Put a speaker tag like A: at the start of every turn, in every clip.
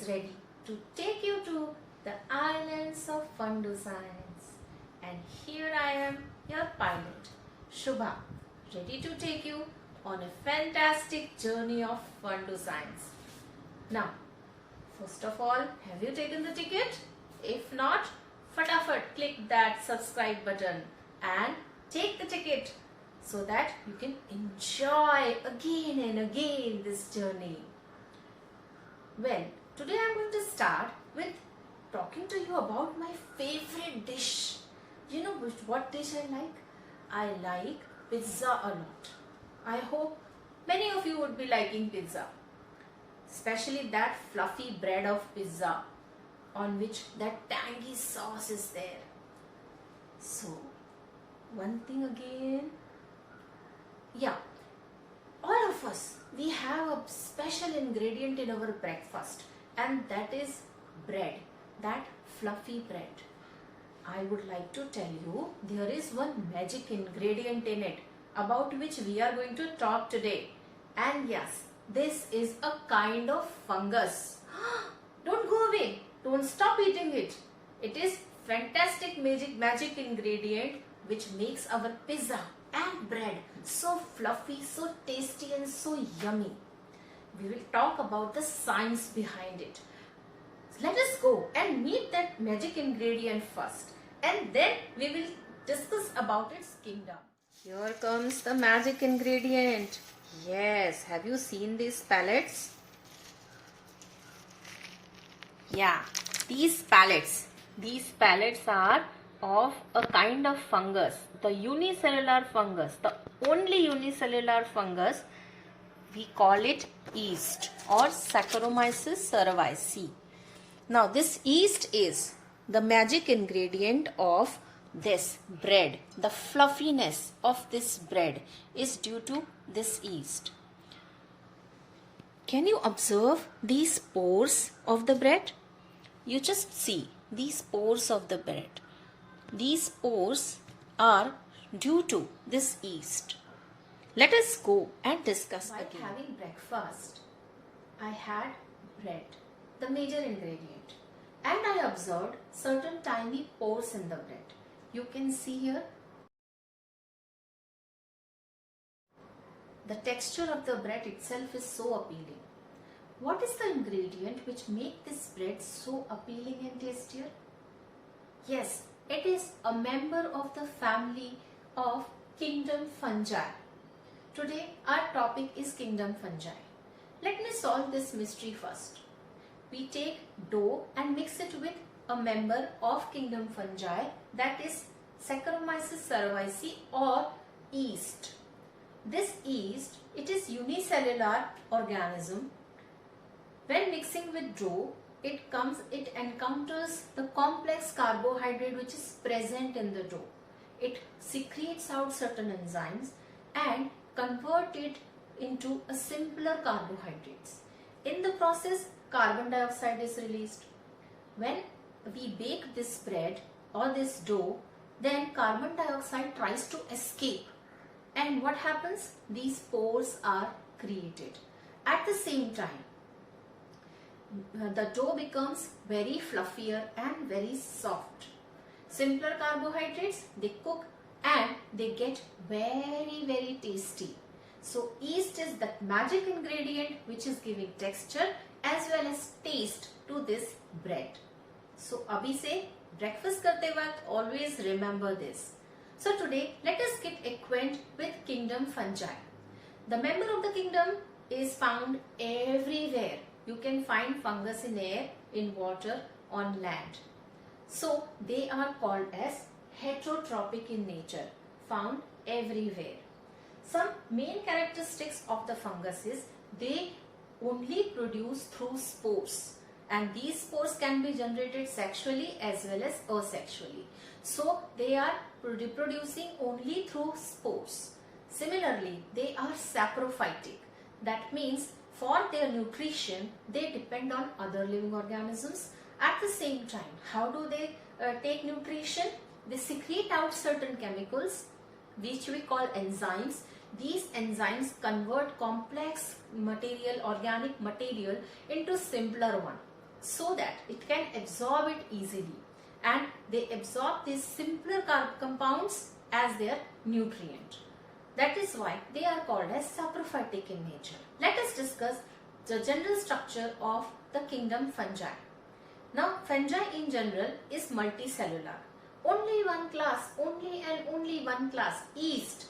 A: ready to take you to the islands of Funguses. And here I am, your pilot, Shubha, ready to take you on a fantastic journey of Funguses. Now, first of all, have you taken the ticket? If not, fatafat click that subscribe button and take the ticket so that you can enjoy again and again this journey. Well, today I am going to start with talking to you about my favorite dish. You know what dish I like? I like pizza a lot. I hope many of you would be liking pizza. Especially that fluffy bread of pizza on which that tangy sauce is there. So, one thing again. Yeah, all of us, we have a special ingredient in our breakfast, and that is bread, that fluffy bread. I would like to tell you there is one magic ingredient in it about which we are going to talk today. And yes, this is a kind of fungus. Don't go away. Don't stop eating it. It is fantastic magic ingredient which makes our pizza and bread so fluffy, so tasty and so yummy. We will talk about the science behind it. Let us go and meet that magic ingredient first, and then we will discuss about its kingdom. Here comes the magic ingredient. Yes, have you seen these pellets? Yeah, these pellets are of a kind of fungus, the unicellular fungus, the only unicellular fungus. We call it yeast or Saccharomyces cerevisiae. Now this yeast is the magic ingredient of this bread. The fluffiness of this bread is due to this yeast. Can you observe these pores of the bread? You just see these pores of the bread. These pores are due to this yeast. Let us go and discuss again. While having breakfast, I had bread, the major ingredient, and I observed certain tiny pores in the bread. You can see here. The texture of the bread itself is so appealing. What is the ingredient which makes this bread so appealing and tastier? Yes, it is a member of the family of kingdom fungi. Today our topic is kingdom fungi. Let me solve this mystery first. We take dough and mix it with a member of kingdom fungi, that is Saccharomyces cerevisiae or yeast. This yeast, it is unicellular organism. When mixing with dough, it encounters the complex carbohydrate which is present in the dough. It secretes out certain enzymes and convert it into a simpler carbohydrates. In the process, carbon dioxide is released. When we bake this bread or this dough, then carbon dioxide tries to escape. And what happens? These pores are created. At the same time, the dough becomes very fluffier and very soft. Simpler carbohydrates, they cook and they get very tasty. So yeast is that magic ingredient which is giving texture as well as taste to this bread. So abhi se breakfast karte waqt always remember this. So today let us get acquainted with kingdom fungi. The member of the kingdom is found everywhere. You can find fungus in air, in water, on land. So they are called as heterotrophic in nature, found everywhere. Some main characteristics of the fungus is they only produce through spores, and these spores can be generated sexually as well as asexually. So they are reproducing only through spores. Similarly, they are saprophytic. That means for their nutrition, they depend on other living organisms. At the same time, how do they take nutrition? They secrete out certain chemicals which we call enzymes. These enzymes convert complex material, organic material into simpler one. so that it can absorb it easily, and they absorb these simpler compounds as their nutrient. That is why they are called as saprophytic in nature. Let us discuss the general structure of the kingdom fungi. Now, fungi in general is multicellular. Only one class, only one class, yeast,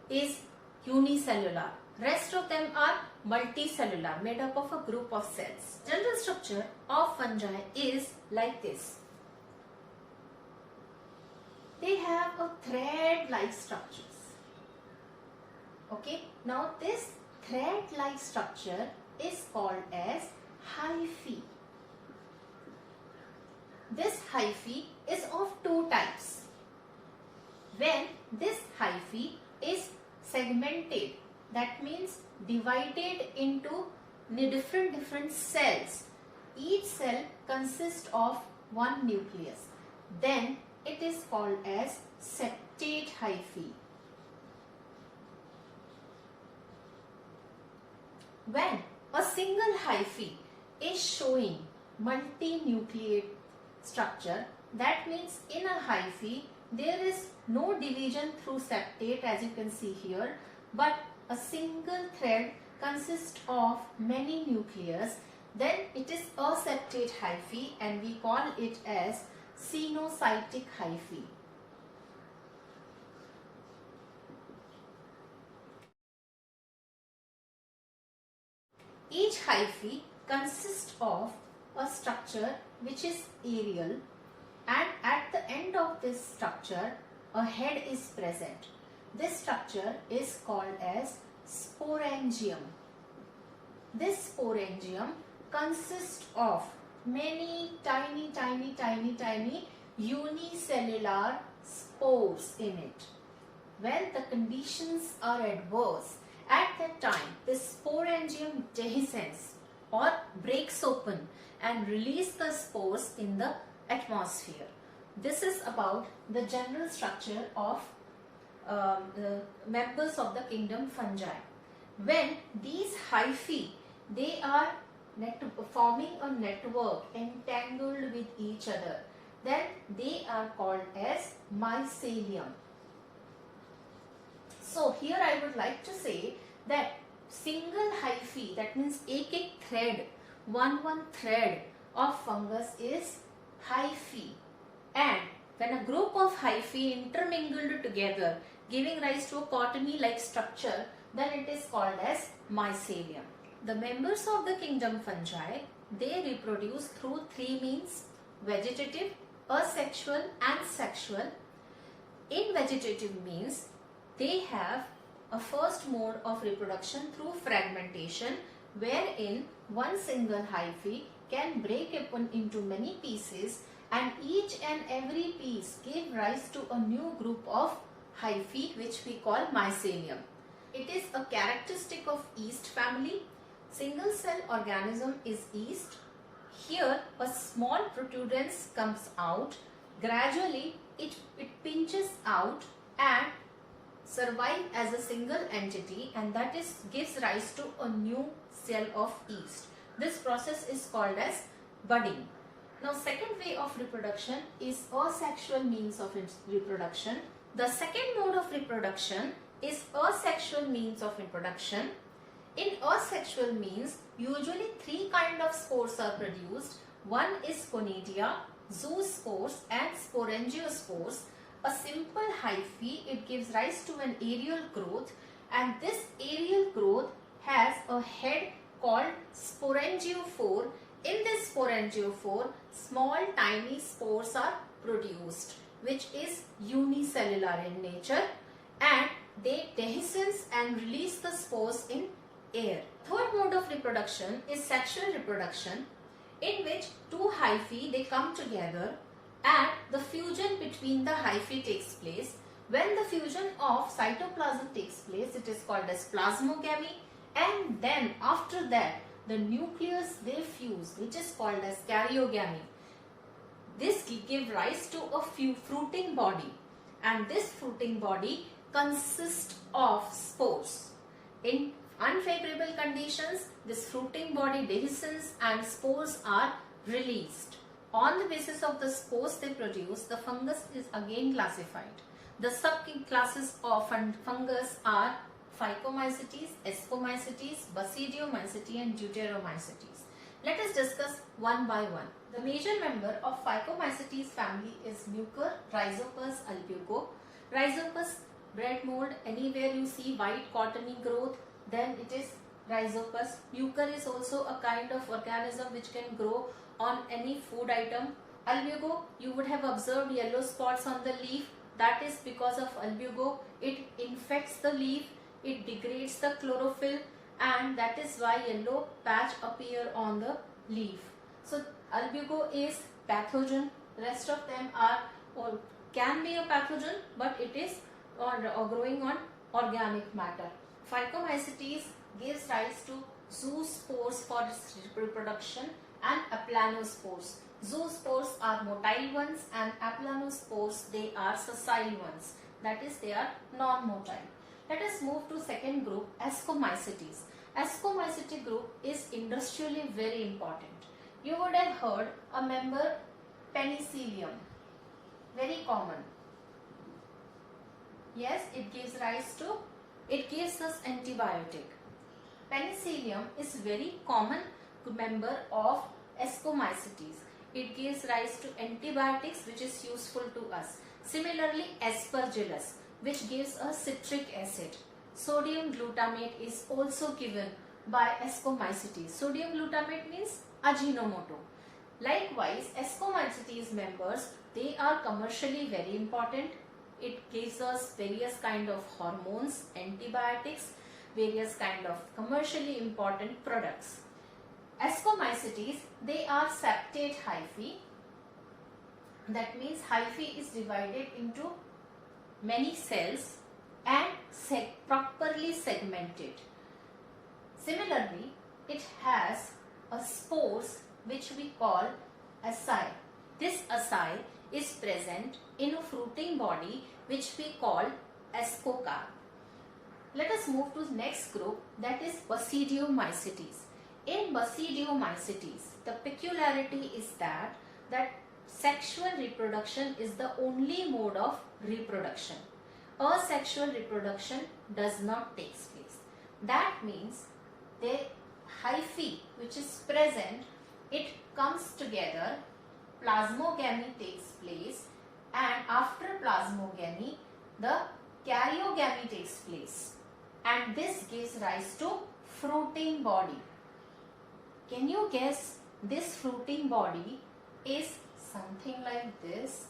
A: is unicellular. Rest of them are multicellular, made up of a group of cells. General structure of fungi is like this. They have a thread-like structures. Okay, now this thread-like structure is called as hyphae. This hyphae is of two types. When this hyphae is segmented, that means divided into different cells, each cell consists of one nucleus, then it is called as septate hyphae. When a single hyphae is showing multinucleate structure, that means in a hyphae there is no division through septate, as you can see here, but a single thread consists of many nucleus, then it is a septate hyphae and we call it as cenocytic hyphae. Each hyphae consists of a structure which is aerial, and at the end of this structure a head is present. This structure is called as sporangium. This sporangium consists of many tiny unicellular spores in it. When the conditions are adverse, at that time this sporangium dehiscens or breaks open and release the spores in the atmosphere. This is about the general structure of the members of the kingdom fungi. When these hyphae, they are forming a network entangled with each other, then they are called as mycelium. So here I would like to say that single hyphae, that means एक thread, one thread of fungus is hyphae, and when a group of hyphae intermingled together giving rise to a cottony like structure, then it is called as mycelium. The members of the kingdom fungi, they reproduce through three means: vegetative, asexual and sexual. In vegetative means, they have a first mode of reproduction through fragmentation, wherein one single hyphae can break open into many pieces and each and every piece give rise to a new group of hyphae which we call mycelium. It is a characteristic of yeast family. Single cell organism is yeast. Here a small protuberance comes out. Gradually it pinches out and survive as a single entity, and that gives rise to a new cell of yeast. This process is called as budding. Now, second way of reproduction is asexual means of reproduction. The second mode of reproduction is asexual means of reproduction. In asexual means, usually three kinds of spores are produced. One is conidia, zoospores and sporangiospores. A simple hyphae, it gives rise to an aerial growth, and this aerial growth has a head called sporangiophore. In this sporangiophore, small tiny spores are produced, which is unicellular in nature, and they dehiscence and release the spores in air. Third mode of reproduction is sexual reproduction, in which two hyphae, they come together and the fusion between the hyphae takes place. When the fusion of cytoplasm takes place, it is called as plasmogamy, and then after that the nucleus they fuse, which is called as karyogamy. This gives rise to a fruiting body, and this fruiting body consists of spores. In unfavorable conditions, this fruiting body dehiscence and spores are released. On the basis of the spores they produce, the fungus is again classified. The subclasses of fungus are Phycomycetes, Ascomycites, Basidiomycetes and Deuteromycetes. Let us discuss one by one. The major member of Phycomycetes family is Mucor, Rhizopus, Albugo. Rhizopus, bread mold, anywhere you see white cottony growth, then it is Rhizopus. Mucor is also a kind of organism which can grow on any food item. Albugo, you would have observed yellow spots on the leaf. That is because of albugo. It infects the leaf, it degrades the chlorophyll, and that is why yellow patch appear on the leaf. So albugo is pathogen. Rest of them are or can be a pathogen, but it is growing on organic matter. Phycomycetes gives rise to zoospores for its reproduction and aplanospores. Zoospores are motile ones and aplanospores they are sessile ones. That is, they are non-motile. Let us move to second group, Ascomycetes. Ascomycetes group is industrially very important. You would have heard a member penicillium, very common. Yes, it gives us antibiotic. Penicillium is very common member of Ascomycetes. It gives rise to antibiotics which is useful to us. Similarly, Aspergillus, which gives us citric acid. Sodium glutamate is also given by Ascomycetes. Sodium glutamate means Ajinomoto. Likewise, Ascomycetes members, they are commercially very important. It gives us various kind of hormones, antibiotics, various kind of commercially important products. Ascomycetes, they are septate hyphae. That means hyphae is divided into many cells and properly segmented. Similarly, it has a spores which we call asci. This asci is present in a fruiting body which we call ascocarp. Let us move to the next group, that is Basidiomycetes. In Basidiomycetes, the peculiarity is that sexual reproduction is the only mode of reproduction. Asexual reproduction does not take place. That means the hyphae which is present, it comes together, plasmogamy takes place, and after plasmogamy, the karyogamy takes place, and this gives rise to fruiting body. Can you guess this fruiting body is something like this?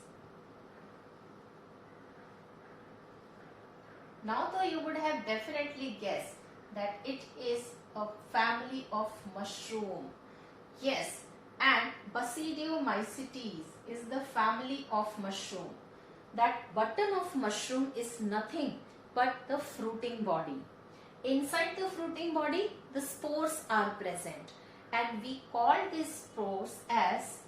A: Now though you would have definitely guessed that it is a family of mushroom. Yes, and Basidiomycetes is the family of mushroom. That button of mushroom is nothing but the fruiting body. Inside the fruiting body, the spores are present, and we call these spores as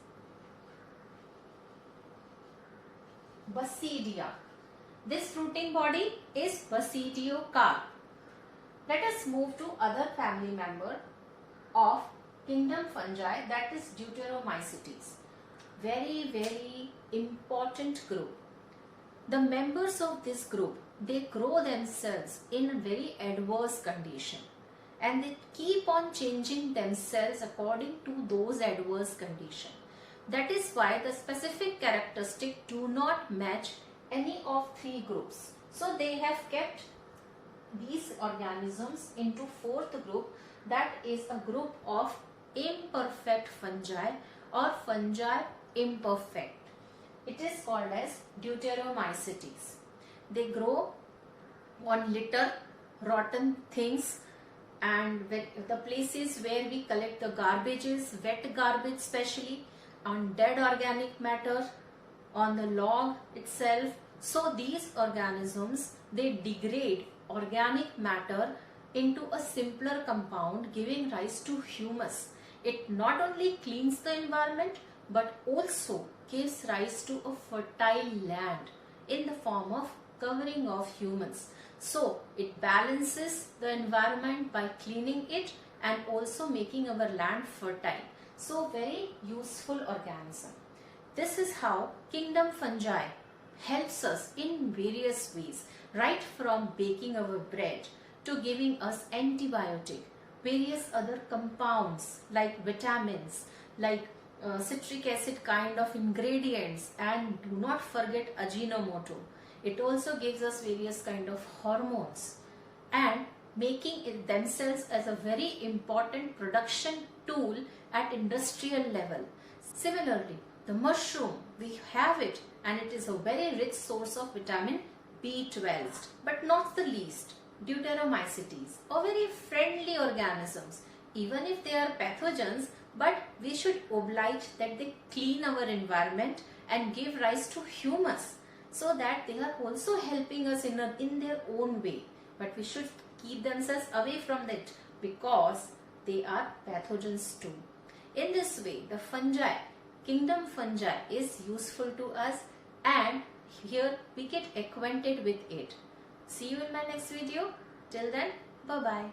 A: basidia. This fruiting body is basidiocarp. Let us move to other family member of kingdom fungi, that is Deuteromycetes. Very, very important group. The members of this group, they grow themselves in a very adverse condition, and they keep on changing themselves according to those adverse conditions. That is why the specific characteristics do not match any of three groups. So they have kept these organisms into fourth group, that is a group of imperfect fungi or fungi imperfect. It is called as Deuteromycetes. They grow on litter, rotten things, and the places where we collect the garbages, wet garbage especially, on dead organic matter, on the log itself. So these organisms, they degrade organic matter into a simpler compound, giving rise to humus. It not only cleans the environment but also gives rise to a fertile land in the form of covering of humus. So it balances the environment by cleaning it and also making our land fertile. So very useful organism. This is how kingdom fungi helps us in various ways, right from baking our bread to giving us antibiotic, various other compounds like vitamins, like citric acid kind of ingredients, and do not forget Ajinomoto. It also gives us various kind of hormones and making it themselves as a very important production tool at industrial level. Similarly, the mushroom, we have it and it is a very rich source of vitamin B12. But not the least, Deuteromycetes, or very friendly organisms, even if they are pathogens, but we should oblige that they clean our environment and give rise to humus, so that they are also helping us in their own way. But we should keep themselves away from it because they are pathogens too. In this way, the fungi, kingdom fungi, is useful to us, and here we get acquainted with it. See you in my next video. Till then, bye-bye.